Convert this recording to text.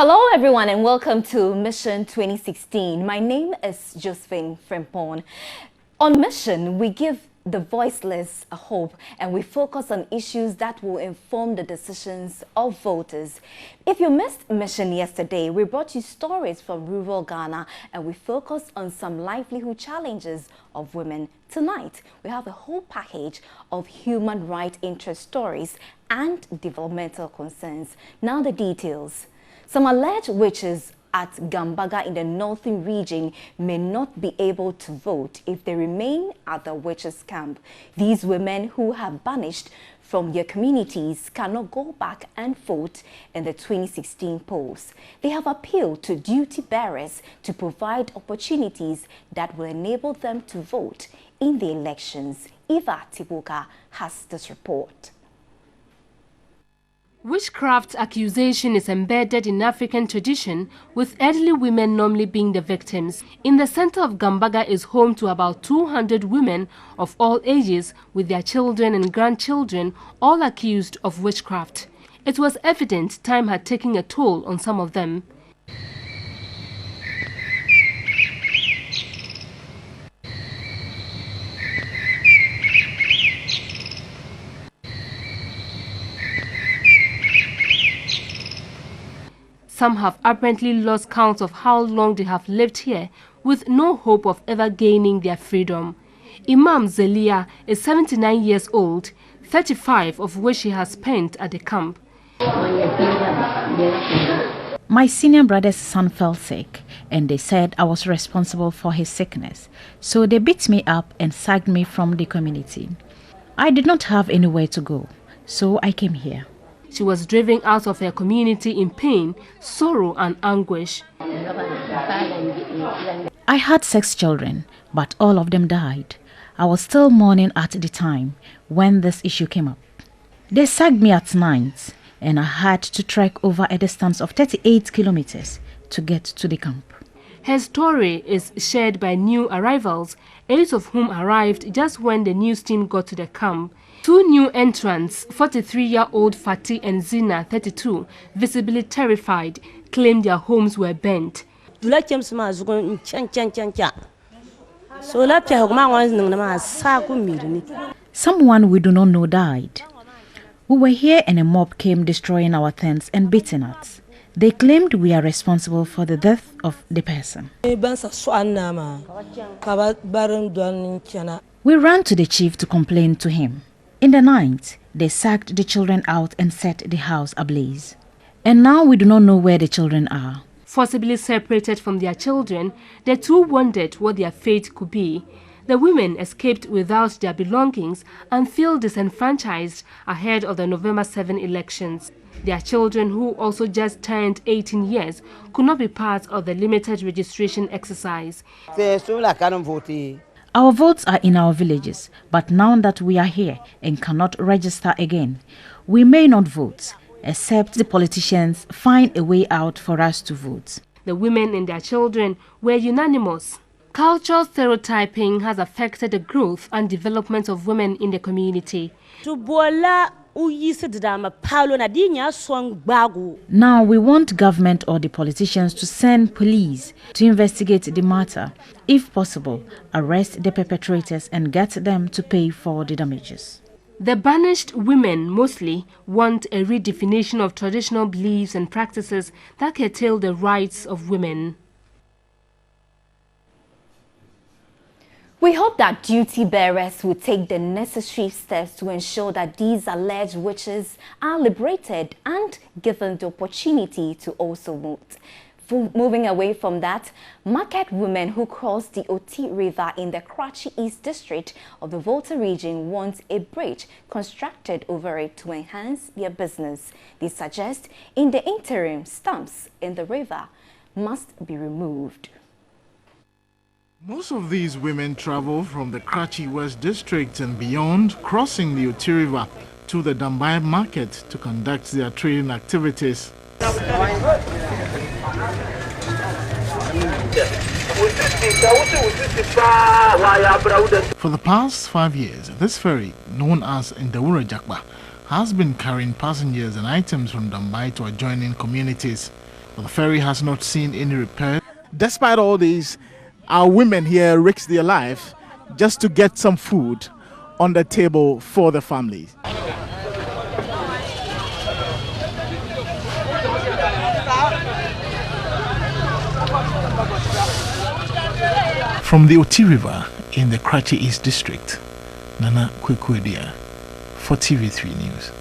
Hello everyone and welcome to Mission 2016. My name is Josephine Frimpong. On Mission, we give the voiceless a hope and we focus on issues that will inform the decisions of voters. If you missed Mission yesterday, we brought you stories from rural Ghana and we focused on some livelihood challenges of women. Tonight, we have a whole package of human rights interest stories and developmental concerns. Now the details. Some alleged witches at Gambaga in the northern region may not be able to vote if they remain at the witches' camp. These women who have banished from their communities cannot go back and vote in the 2016 polls. They have appealed to duty bearers to provide opportunities that will enable them to vote in the elections. Eva Tibuka has this report. Witchcraft accusation is embedded in African tradition, with elderly women normally being the victims. In the center of Gambaga is home to about 200 women of all ages with their children and grandchildren, all accused of witchcraft. It was evident time had taken a toll on some of them. Some have apparently lost count of how long they have lived here, with no hope of ever gaining their freedom. Imam Zelia is 79 years old, 35 of which she has spent at the camp. My senior brother's son fell sick, and they said I was responsible for his sickness. So they beat me up and sacked me from the community. I did not have anywhere to go, so I came here. She was driven out of her community in pain, sorrow and anguish. I had 6 children, but all of them died. I was still mourning at the time when this issue came up. They sacked me at night, and I had to trek over a distance of 38 kilometers to get to the camp. Her story is shared by new arrivals, 8 of whom arrived just when the news team got to the camp. 2 new entrants, 43-year-old Fatih and Zina, 32, visibly terrified, claimed their homes were burnt. Someone we do not know died. We were here and a mob came destroying our tents and beating us. They claimed we are responsible for the death of the person. We ran to the chief to complain to him. In the night, they sacked the children out and set the house ablaze. And now we do not know where the children are. Forcibly separated from their children, the 2 wondered what their fate could be. The women escaped without their belongings and feel disenfranchised ahead of the November 7 elections. Their children, who also just turned 18 years, could not be part of the limited registration exercise. Our votes are in our villages, but now that we are here and cannot register again, we may not vote, except the politicians find a way out for us to vote. The women and their children were unanimous. Cultural stereotyping has affected the growth and development of women in the community. Now we want government or the politicians to send police to investigate the matter. If possible, arrest the perpetrators and get them to pay for the damages. The banished women mostly want a redefinition of traditional beliefs and practices that curtail the rights of women. We hope that duty bearers will take the necessary steps to ensure that these alleged witches are liberated and given the opportunity to also vote. Moving away from that, market women who cross the Oti River in the Karachi East District of the Volta region want a bridge constructed over it to enhance their business. They suggest in the interim, stumps in the river must be removed. Most of these women travel from the Karachi West District and beyond, crossing the Oti River to the Dambai market to conduct their trading activities. For the past 5 years, this ferry, known as Ndawura Jakba, has been carrying passengers and items from Dambai to adjoining communities. But the ferry has not seen any repair. Despite all these, our women here risk their life just to get some food on the table for the families. From the Oti River in the Karachi East District, Nana Kwekwedia for TV3 News.